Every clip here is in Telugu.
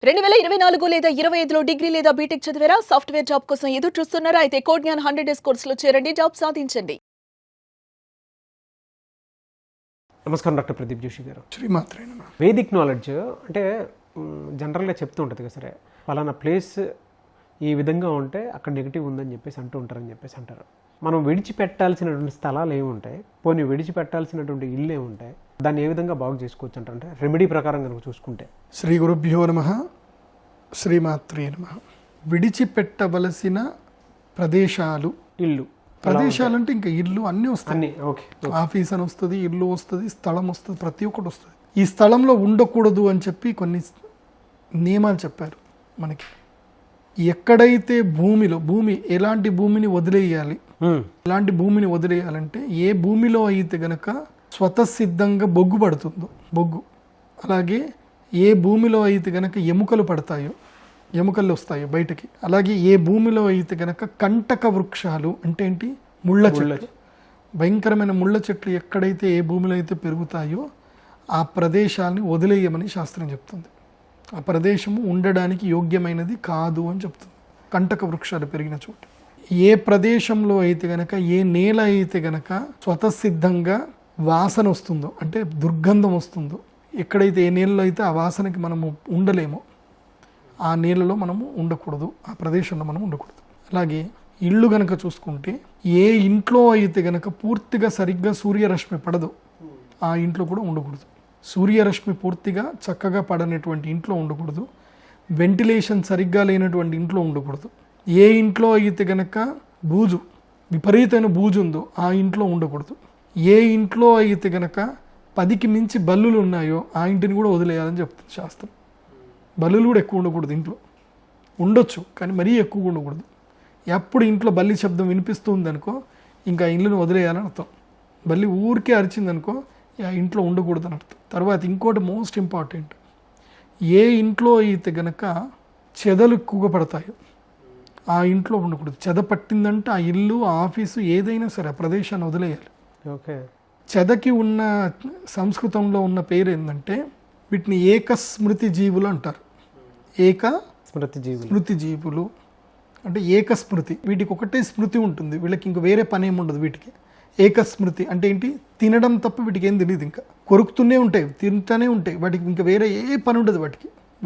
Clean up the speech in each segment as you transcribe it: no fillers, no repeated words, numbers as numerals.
2024 లేదా 25లో డిగ్రీ లేదా బీటెక్ చదివారా? సాఫ్ట్‌వేర్ జాబ్ కోసం ఎదురు చూస్తున్నారా? అయితే కోడ్ జ్ఞాన్ 100 డేస్ కోర్సులో చేరండి, జాబ్ సాధించండి. నమస్కారం డాక్టర్ ప్రదీప్ జోషి గారు. శ్రీమాత్రే నమః. వేదిక్ నాలెడ్జ్ అంటే జనరల్గా చెప్తూ ఉంటుంది కదా, సరే పలానా ప్లేస్ ఈ విధంగా ఉంటే అక్కడ నెగిటివ్ ఉందని చెప్పేసి అంటారు. మనం విడిచిపెట్టాల్సినటువంటి స్థలాలు ఏముంటాయి, పోనీ విడిచిపెట్టాల్సినటువంటి ఇల్లు ఏముంటాయి, దాన్ని ఏ విధంగా బాగు చేసుకోవచ్చు అంటే రెమెడీ ప్రకారం కనుక చూసుకుంటే? శ్రీ గురుభ్యో నమః. శ్రీమాత్రే నమః. విడిచిపెట్టవలసిన ప్రదేశాలు, ఇల్లు ప్రదేశాలు అంటే ఇంకా ఇల్లు అన్నీ వస్తాయి. అన్నీ ఓకే. ఆఫీస్ అని వస్తుంది, ఇల్లు వస్తుంది, స్థలం వస్తుంది, ప్రతి ఒక్కటి వస్తుంది. ఈ స్థలంలో ఉండకూడదు అని చెప్పి కొన్ని నియమాలు చెప్పారు మనకి. ఎక్కడైతే భూమి ఎలాంటి భూమిని వదిలేయాలి, ఎలాంటి భూమిని వదిలేయాలంటే ఏ భూమిలో అయితే గనక స్వతసిద్ధంగా బొగ్గు పడుతుందో బొగ్గు, అలాగే ఏ భూమిలో అయితే గనక ఎముకలు పడతాయో, ఎముకలు వస్తాయో బయటకి, అలాగే ఏ భూమిలో అయితే గనక కంటక వృక్షాలు అంటే ఏంటి, ముళ్ళ చెట్లు, భయంకరమైన ముళ్ళ చెట్లు ఎక్కడైతే ఏ భూమిలో అయితే పెరుగుతాయో ఆ ప్రదేశాన్ని వదిలేయమని శాస్త్రం చెప్తుంది. ఆ ప్రదేశము ఉండడానికి యోగ్యమైనది కాదు అని చెప్తుంది. కంటక వృక్షాలు పెరిగిన చోటు, ఏ ప్రదేశంలో అయితే గనక, ఏ నేల అయితే గనక స్వతసిద్ధంగా వాసన వస్తుందో అంటే దుర్గంధం వస్తుందో, ఎక్కడైతే ఏ నేలలో అయితే ఆ వాసనకి మనము ఉండలేమో ఆ నేలలో మనము ఉండకూడదు, ఆ ప్రదేశంలో మనం ఉండకూడదు. అలాగే ఇల్లు గనక చూసుకుంటే ఏ ఇంట్లో అయితే గనక పూర్తిగా సరిగ్గా సూర్యరశ్మి పడదో ఆ ఇంట్లో కూడా ఉండకూడదు. సూర్యరశ్మి పూర్తిగా చక్కగా పడనటువంటి ఇంట్లో ఉండకూడదు. వెంటిలేషన్ సరిగ్గా లేనటువంటి ఇంట్లో ఉండకూడదు. ఏ ఇంట్లో అయితే గనక విపరీతమైన బూజు ఉందో ఆ ఇంట్లో ఉండకూడదు. ఏ ఇంట్లో అయితే గనక 10కి మించి బల్లులు ఉన్నాయో ఆ ఇంటిని కూడా వదిలేయాలని చెప్తుంది శాస్త్రం. బల్లులు కూడా ఎక్కువ ఉండకూడదు ఇంట్లో. ఉండొచ్చు కానీ మరీ ఎక్కువ ఉండకూడదు. ఎప్పుడు ఇంట్లో బల్లి శబ్దం వినిపిస్తుందనుకో ఇంకా ఇల్లును వదిలేయాలని అర్థం. బల్లి ఊరికే అరిచిందనుకో ఆ ఇంట్లో ఉండకూడదు అని అర్థం. తర్వాత ఇంకోటి మోస్ట్ ఇంపార్టెంట్, ఏ ఇంట్లో అయితే గనక చెదలు ఎక్కువగా పడతాయో ఆ ఇంట్లో ఉండకూడదు. చెద పట్టిందంటే ఆ ఇల్లు, ఆ ఆఫీసు ఏదైనా సరే ఆ ప్రదేశాన్ని వదిలేయాలి. ఓకే. చెదకి ఉన్న సంస్కృతంలో ఉన్న పేరు ఏంటంటే వీటిని ఏకస్మృతి జీవులు అంటారు. స్మృతి జీవులు అంటే ఏకస్మృతి. వీటికి ఒకటే స్మృతి ఉంటుంది, వీళ్ళకి ఇంక వేరే పని ఏమి ఉండదు. వీటికి ఏకస్మృతి అంటే ఏంటి, తినడం తప్ప వీటికి ఏం తెలియదు. ఇంకా కొరుకుతూనే ఉంటాయి, తింటూనే ఉంటాయి. వాటికి ఇంకా వేరే ఏ పని ఉండదు.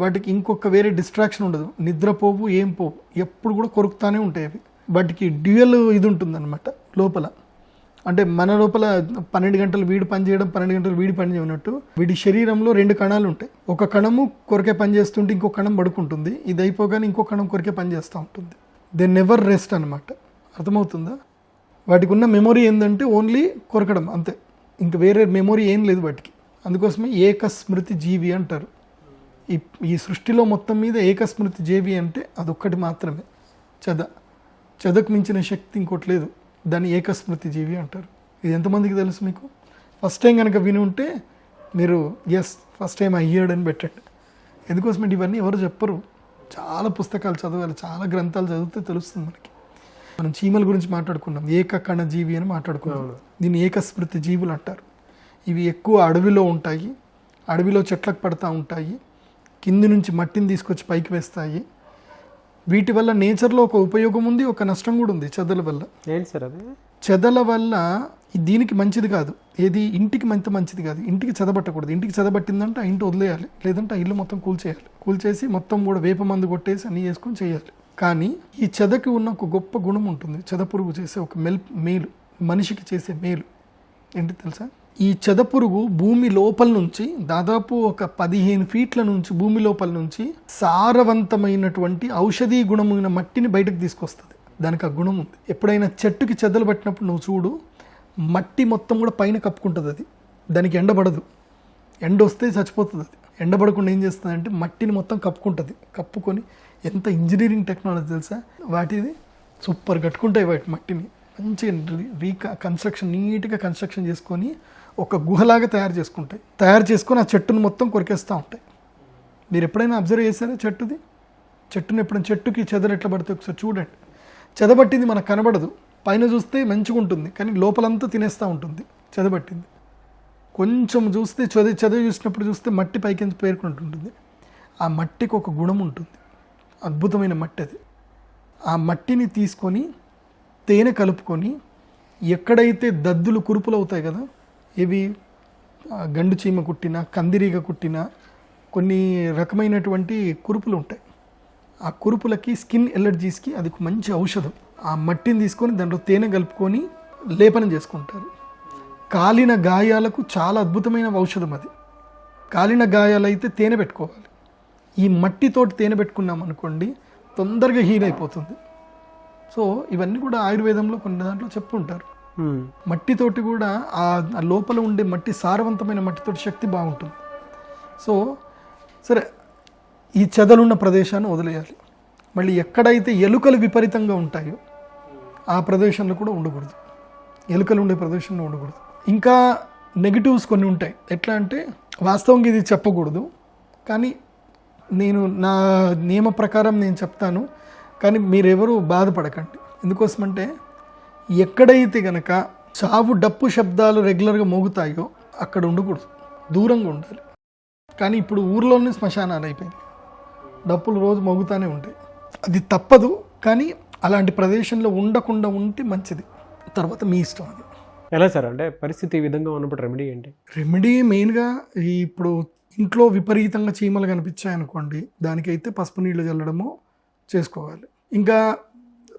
వాటికి ఇంకొక వేరే డిస్ట్రాక్షన్ ఉండదు. నిద్రపోవు, ఏం పోవు, ఎప్పుడు కూడా కొరుకుతానే ఉంటాయి అవి. వాటికి డ్యూయల్ ఇది ఉంటుంది అనమాట లోపల. అంటే మన లోపల 12 గంటలు వీడి పని చేయడం, 12 గంటలు వీడి పని చేయనట్టు వీడి శరీరంలో 2 కణాలు ఉంటాయి. ఒక కణము కొరికే పని చేస్తుంటే ఇంకో కణం పడుకుంటుంది. ఇది అయిపోగానే ఇంకో కణం కొరికే పని చేస్తూ ఉంటుంది. దే నెవర్ రెస్ట్ అనమాట. అర్థమవుతుందా? వాటికి ఉన్న మెమొరీ ఏంటంటే ఓన్లీ కొరకడం అంతే, ఇంక వేరే మెమొరీ ఏం లేదు వాటికి. అందుకోసమే ఏకస్మృతి జీవి అంటారు. ఈ సృష్టిలో మొత్తం మీద ఏకస్మృతి జీవి అంటే అదొక్కటి మాత్రమే. చెదకు మించిన శక్తి ఇంకోటి లేదు. దాన్ని ఏకస్మృతి జీవి అంటారు. ఇది ఎంతమందికి తెలుసు మీకు? ఫస్ట్ టైం కనుక విని ఉంటే మీరు ఫస్ట్ టైం అయ్యాడు అని పెట్టండి. ఎందుకోసమంటే ఇవన్నీ ఎవరు చెప్పరు. చాలా పుస్తకాలు చదవాలి, చాలా గ్రంథాలు చదివితే తెలుస్తుంది మనకి. మనం చీమల గురించి మాట్లాడుకున్నాం, ఏకకణ జీవి అని మాట్లాడుకున్నాం. దీన్ని ఏకస్మృతి జీవులు అంటారు. ఇవి ఎక్కువ అడవిలో ఉంటాయి, అడవిలో చెట్లకు పడతా ఉంటాయి, కింది నుంచి మట్టిని తీసుకొచ్చి పైకి వేస్తాయి. వీటి వల్ల నేచర్లో ఒక ఉపయోగం ఉంది, ఒక నష్టం కూడా ఉంది. చెదల వల్ల ఏంటి సార్ అది? చెదల వల్ల దీనికి మంచిది కాదు. ఏది, ఇంటికి మంచిది కాదు. ఇంటికి చెదబట్టకూడదు. ఇంటికి చెదబట్టిందంటే ఆ ఇంటి వదిలేయాలి, లేదంటే ఆ ఇల్లు మొత్తం కూల్చేసి మొత్తం కూడా వేప మందు కొట్టేసి అన్నీ చేసుకొని చేయాలి. కానీ ఈ చెదకి ఉన్న ఒక గొప్ప గుణం ఉంటుంది. చెద పురుగు చేసే ఒక మేలు, మనిషికి చేసే మేలు ఏంటి తెలుసా? ఈ చెద పురుగు భూమి లోపల నుంచి దాదాపు ఒక 15 ఫీట్ల నుంచి భూమి లోపల నుంచి సారవంతమైనటువంటి ఔషధీ గుణమైన మట్టిని బయటకు తీసుకొస్తుంది. దానికి ఆ గుణం ఉంది. ఎప్పుడైనా చెట్టుకి చెదలు పట్టినప్పుడు నువ్వు చూడు, మట్టి మొత్తం కూడా పైన కప్పుకుంటుంది. అది దానికి ఎండబడదు. ఎండ వస్తే చచ్చిపోతుంది. అది ఎండబడకుండా ఏం చేస్తుంది అంటే మట్టిని మొత్తం కప్పుకుంటుంది. కప్పుకొని ఎంత ఇంజనీరింగ్ టెక్నాలజీ తెలుసా వాటిది, సూపర్ కట్టుకుంటాయి. వాటి మట్టిని మంచిగా కన్స్ట్రక్షన్, నీట్గా కన్స్ట్రక్షన్ చేసుకొని ఒక గుహలాగా తయారు చేసుకొని ఆ చెట్టును మొత్తం కొరికేస్తూ ఉంటాయి. మీరు ఎప్పుడైనా అబ్జర్వ్ చేశారా చెట్టుని ఎప్పుడైనా చెట్టుకి చెదలు ఎట్లా పడితే ఒకసారి చూడండి. చెదబట్టింది మనకు కనబడదు, పైన చూస్తే మంచిగా ఉంటుంది కానీ లోపలంతా తినేస్తూ ఉంటుంది చెదబట్టింది. కొంచెం చూస్తే చెద చూసినప్పుడు చూస్తే మట్టి పైకి పేరుకుంటుంటుంది. ఆ మట్టికి ఒక గుణం ఉంటుంది, అద్భుతమైన మట్టి అది. ఆ మట్టిని తీసుకొని తేనె కలుపుకొని ఎక్కడైతే దద్దులు కురుపులు అవుతాయి కదా, ఇవి గండు చీమ కుట్టినా కందిరీగ కుట్టినా కొన్ని రకమైనటువంటి కురుపులు ఉంటాయి. ఆ కురుపులకి స్కిన్ ఎలర్జీస్కి అది ఒక మంచి ఔషధం. ఆ మట్టిని తీసుకొని దాంట్లో తేనె కలుపుకొని లేపనం చేసుకుంటారు. కాలిన గాయాలకు చాలా అద్భుతమైన ఔషధం అది. కాలిన గాయాలైతే తేనె పెట్టుకోవాలి. ఈ మట్టితోటి తేనె పెట్టుకున్నాం అనుకోండి తొందరగా హీల్ అయిపోతుంది. సో ఇవన్నీ కూడా ఆయుర్వేదంలో కొన్ని దాంట్లో చెప్పుంటారు. మట్టితోటి కూడా ఆ లోపల ఉండే మట్టి సారవంతమైన మట్టితోటి శక్తి బాగుంటుంది. సో సరే, ఈ చెదలున్న ప్రదేశాన్ని వదిలేయాలి. మళ్ళీ ఎక్కడైతే ఎలుకలు విపరీతంగా ఉంటాయో ఆ ప్రదేశంలో కూడా ఉండకూడదు, ఎలుకలు ఉండే ప్రదేశంలో ఉండకూడదు. ఇంకా నెగిటివ్స్ కొన్ని ఉంటాయి. ఎట్లా అంటే వాస్తవంగా ఇది చెప్పకూడదు, కానీ నేను నా నియమ ప్రకారం నేను చెప్తాను, కానీ మీరెవరూ బాధపడకండి. ఎందుకోసమంటే ఎక్కడైతే గనక చావు డప్పు శబ్దాలు రెగ్యులర్గా మోగుతాయో అక్కడ ఉండకూడదు, దూరంగా ఉండాలి. కానీ ఇప్పుడు ఊర్లోనే శ్మశానాలు అయిపోయింది, డప్పులు రోజు మోగుతూనే ఉంటాయి. అది తప్పదు, కానీ అలాంటి ప్రదేశంలో ఉండకుండా ఉంటే మంచిది. తర్వాత మీ ఇష్టం అది. ఎలా సార్ అంటే పరిస్థితి ఈ విధంగా ఉన్నప్పుడు రెమెడీ ఏంటి? రెమెడీ మెయిన్గా ఇప్పుడు ఇంట్లో విపరీతంగా చీమలు కనిపించాయనుకోండి, దానికైతే పసుపు నీళ్ళు చల్లడము చేసుకోవాలి. ఇంకా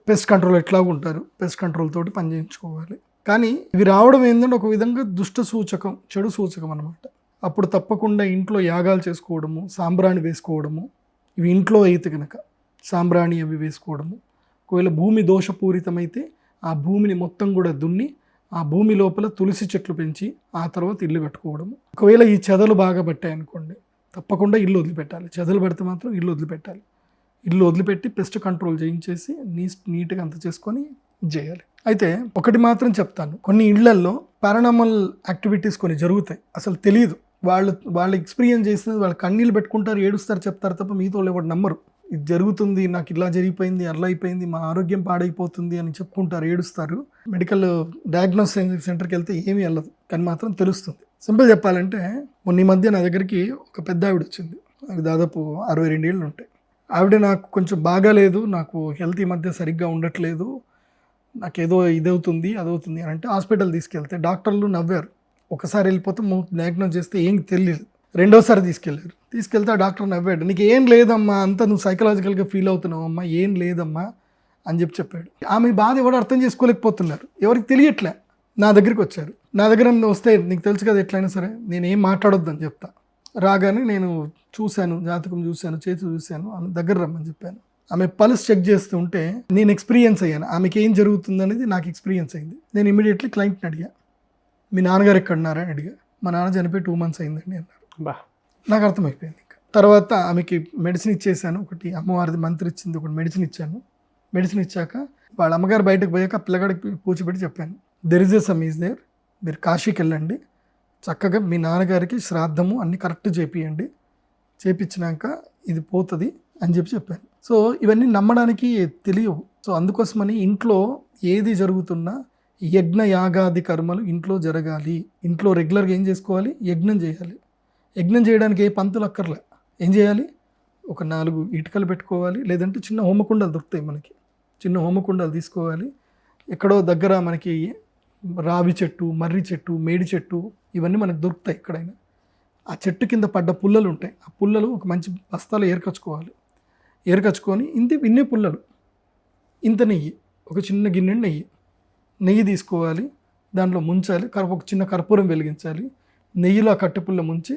పెస్ట్ కంట్రోల్ ఎట్లాగూ ఉంటారు, పెస్ట్ కంట్రోల్ తోటి పని చేయించుకోవాలి. కానీ ఇవి రావడం ఏంటంటే ఒక విధంగా దుష్ట సూచకం, చెడు సూచకం అన్నమాట. అప్పుడు తప్పకుండా ఇంట్లో యాగాలు చేసుకోవడము, సాంబ్రాణి వేసుకోవడము, ఇవి ఇంట్లో అయితే కనుక సాంబ్రాణి అవి వేసుకోవడము. ఒకవేళ భూమి దోషపూరితమైతే ఆ భూమిని మొత్తం కూడా దున్ని ఆ భూమి లోపల తులసి చెట్లు పెంచి ఆ తర్వాత ఇల్లు కట్టుకోవడము. ఒకవేళ ఈ చెదలు బాగా పట్టాయనుకోండి తప్పకుండా ఇల్లు వదిలిపెట్టాలి. చెదలు పడితే మాత్రం ఇల్లు వదిలిపెట్టాలి. ఇల్లు వదిలిపెట్టి పెస్ట్ కంట్రోల్ చేయించేసి నీట్గా అంత చేసుకొని చేయాలి. అయితే ఒకటి మాత్రం చెప్తాను, కొన్ని ఇళ్లల్లో పారానార్మల్ యాక్టివిటీస్ కొన్ని జరుగుతాయి, అసలు తెలియదు. వాళ్ళు ఎక్స్పీరియన్స్ చేసినది వాళ్ళు కన్నీళ్ళు పెట్టుకుంటారు, ఏడుస్తారు, చెప్తారు తప్ప మీతో ఎవరు నమ్మరు. ఇది జరుగుతుంది, నాకు ఇలా జరిగిపోయింది, అలా అయిపోయింది, మా ఆరోగ్యం పాడైపోతుంది అని చెప్పుకుంటారు, ఏడుస్తారు. మెడికల్ డయాగ్నోస్టిక్ సెంటర్కి వెళ్తే ఏమీ వెళ్ళదు, కానీ మాత్రం తెలుస్తుంది. సింపుల్ చెప్పాలంటే మొన్న ఈ మధ్య నా దగ్గరికి ఒక పెద్ద ఆవిడ వచ్చింది, నాకు దాదాపు 62 ఏళ్ళు ఉంటాయి. ఆవిడ నాకు కొంచెం బాగాలేదు, నాకు హెల్త్ ఈ మధ్య సరిగ్గా ఉండట్లేదు, నాకేదో ఇదవుతుంది అదవుతుంది అని అంటే హాస్పిటల్ తీసుకెళ్తే డాక్టర్లు నవ్వారు. ఒకసారి వెళ్ళిపోతే డయాగ్నోస్ చేస్తే ఏం తెలియదు. రెండోసారి తీసుకెళ్తే ఆ డాక్టర్ నవ్వాడు, నీకు ఏం లేదమ్మా, అంతా నువ్వు సైకలాజికల్గా ఫీల్ అవుతున్నావు అమ్మా, ఏం లేదమ్మా అని చెప్పాడు. ఆమె బాధ ఎవరు అర్థం చేసుకోలేకపోతున్నారు, ఎవరికి తెలియట్లే. నా దగ్గరికి వచ్చారు. నా దగ్గర వస్తే నీకు తెలుసు కదా ఎట్లయినా సరే నేను ఏం మాట్లాడొద్దని చెప్తా. రాగానే నేను చూశాను, జాతకం చూశాను, చేతి చూశాను, ఆమె దగ్గర రమ్మని చెప్పాను. ఆమె పల్స్ చెక్ చేస్తుంటే నేను ఎక్స్పీరియన్స్ అయ్యాను, ఆమెకి ఏం జరుగుతుంది అనేది నాకు ఎక్స్పీరియన్స్ అయింది. నేను ఇమీడియట్లీ క్లయింట్ని అడిగా, మీ నాన్నగారు ఎక్కడున్నారా అని అడిగా. మా నాన్న చనిపోయి 2 months అయిందండి అన్నారు. నాకు అర్థమైపోయింది. ఇంకా తర్వాత ఆమెకి మెడిసిన్ ఇచ్చేసాను, ఒకటి అమ్మవారిది మంత్రి ఇచ్చింది, ఒకటి మెడిసిన్ ఇచ్చాను. మెడిసిన్ ఇచ్చాక వాళ్ళ అమ్మగారు బయటకు పోయాక పిల్లగాడికి కూర్చోబెట్టి చెప్పాను, there is a some is there, మీరు కాశీకి వెళ్ళండి, చక్కగా మీ నాన్నగారికి శ్రాద్ధము అన్నీ కరెక్ట్ చేపియండి, చేపించినాక ఇది పోతుంది అని చెప్పాను. సో ఇవన్నీ నమ్మడానికి తెలియవు. సో అందుకోసమని ఇంట్లో ఏది జరుగుతున్నా యజ్ఞ యాగాది కర్మలు ఇంట్లో జరగాలి. ఇంట్లో రెగ్యులర్గా ఏం చేసుకోవాలి, యజ్ఞం చేయాలి. యజ్ఞం చేయడానికి ఏ పంతులు అక్కర్లే. ఏం చేయాలి, ఒక 4 ఇటుకలు పెట్టుకోవాలి, లేదంటే చిన్న హోమకుండాలు దొరుకుతాయి మనకి, చిన్న హోమకుండాలు తీసుకోవాలి. ఎక్కడో దగ్గర మనకి రావి చెట్టు, మర్రి చెట్టు, మేడి చెట్టు ఇవన్నీ మనకు దొరుకుతాయి ఎక్కడైనా. ఆ చెట్టు కింద పడ్డ పుల్లలు ఉంటాయి, ఆ పుల్లలు ఒక మంచి బస్తాలో ఏర్కొచ్చుకోవాలి. ఏర్కొచ్చుకొని ఇన్ని పుల్లలు, ఇంత నెయ్యి, ఒక చిన్న గిన్నె నెయ్యి తీసుకోవాలి, దాంట్లో ముంచాలి, ఒక చిన్న కర్పూరం వెలిగించాలి, నెయ్యిలో ఆ కట్టెపుల్ల ముంచి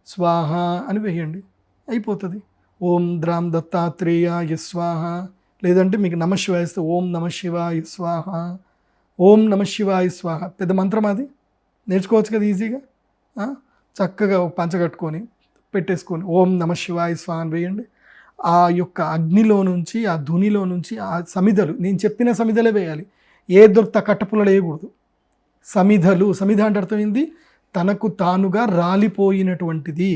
స్వాహ అని వేయండి, అయిపోతుంది. ఓం ద్రాం దత్తాత్రేయాయ స్వాహ, లేదంటే మీకు నమశివాయ ఇస్తే ఓం నమశివాయ స్వాహ, ఓం నమశివాయ స్వాహ. పెద్ద మంత్రం అది, నేర్చుకోవచ్చు కదా ఈజీగా. చక్కగా ఒక పంచ కట్టుకొని పెట్టేసుకొని ఓం నమశివాయ స్వాహ అని వేయండి. ఆ యొక్క అగ్నిలో నుంచి, ఆ ధునిలో నుంచి ఆ సమిధలు, నేను చెప్పిన సమిధలే వేయాలి, ఏ దొరికితే కట్టపుల్లలు వేయకూడదు. సమిధ అంటే అర్థమైంది, తనకు తానుగా రాలిపోయినటువంటిది.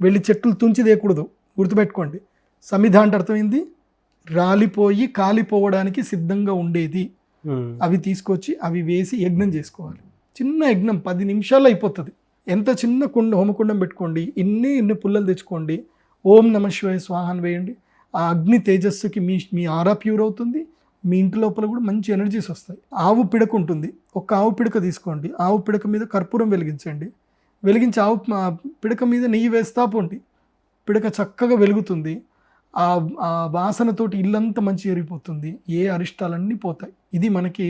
వెళ్ళి చెట్లు తుంచి దేయకూడదు, గుర్తుపెట్టుకోండి. సమిధ అంటే అర్థమైంది, రాలిపోయి కాలిపోవడానికి సిద్ధంగా ఉండేది. అవి తీసుకొచ్చి అవి వేసి యజ్ఞం చేసుకోవాలి. చిన్న యజ్ఞం 10 నిమిషాల్లో అయిపోతుంది. ఎంత చిన్న హోమకుండం పెట్టుకోండి, ఇన్ని పుల్లలు తెచ్చుకోండి, ఓం నమ శివాయ స్వాహ అని వేయండి. ఆ అగ్ని తేజస్సుకి మీ ఆరా ప్యూర్ అవుతుంది. మీ ఇంటి లోపల కూడా మంచి ఎనర్జీస్ వస్తాయి. ఆవు పిడక ఉంటుంది, ఒక ఆవు పిడక తీసుకోండి, ఆవు పిడక మీద కర్పూరం వెలిగించండి, వెలిగించి ఆవు పిడక మీద నెయ్యి వేస్తా పోండి, పిడక చక్కగా వెలుగుతుంది. ఆ వాసనతోటి ఇల్లంతా మంచి ఎరిగిపోతుంది, ఏ అరిష్టాలన్నీ పోతాయి. ఇది మనకి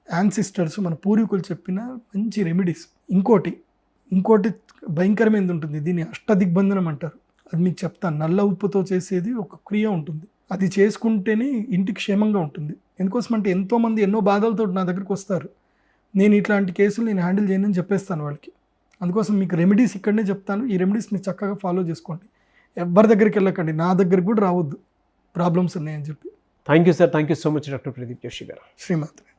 యాన్సిస్టర్స్ మన పూర్వీకులు చెప్పిన మంచి రెమెడీస్. ఇంకోటి భయంకరమైనది ఉంటుంది, దీన్ని అష్టదిగ్బంధనం అంటారు. అది మీకు చెప్తాను. నల్ల ఉప్పుతో చేసేది ఒక క్రియ ఉంటుంది, అది చేసుకుంటేనే ఇంటికి క్షేమంగా ఉంటుంది. ఎందుకోసం అంటే ఎంతోమంది ఎన్నో బాధలతో నా దగ్గరికి వస్తారు, నేను ఇట్లాంటి కేసులు నేను హ్యాండిల్ చేయనని చెప్పేస్తాను వాళ్ళకి. అందుకోసం మీకు రెమెడీస్ ఇక్కడనే చెప్తాను, ఈ రెమెడీస్ మీరు చక్కగా ఫాలో చేసుకోండి. ఎవరి దగ్గరికి వెళ్ళకండి, నా దగ్గరికి కూడా రావద్దు ప్రాబ్లమ్స్ ఉన్నాయని చెప్పి. Thank you sir, thank you so much doctor Pradeep Joshi గారు. శ్రీమాత్రే.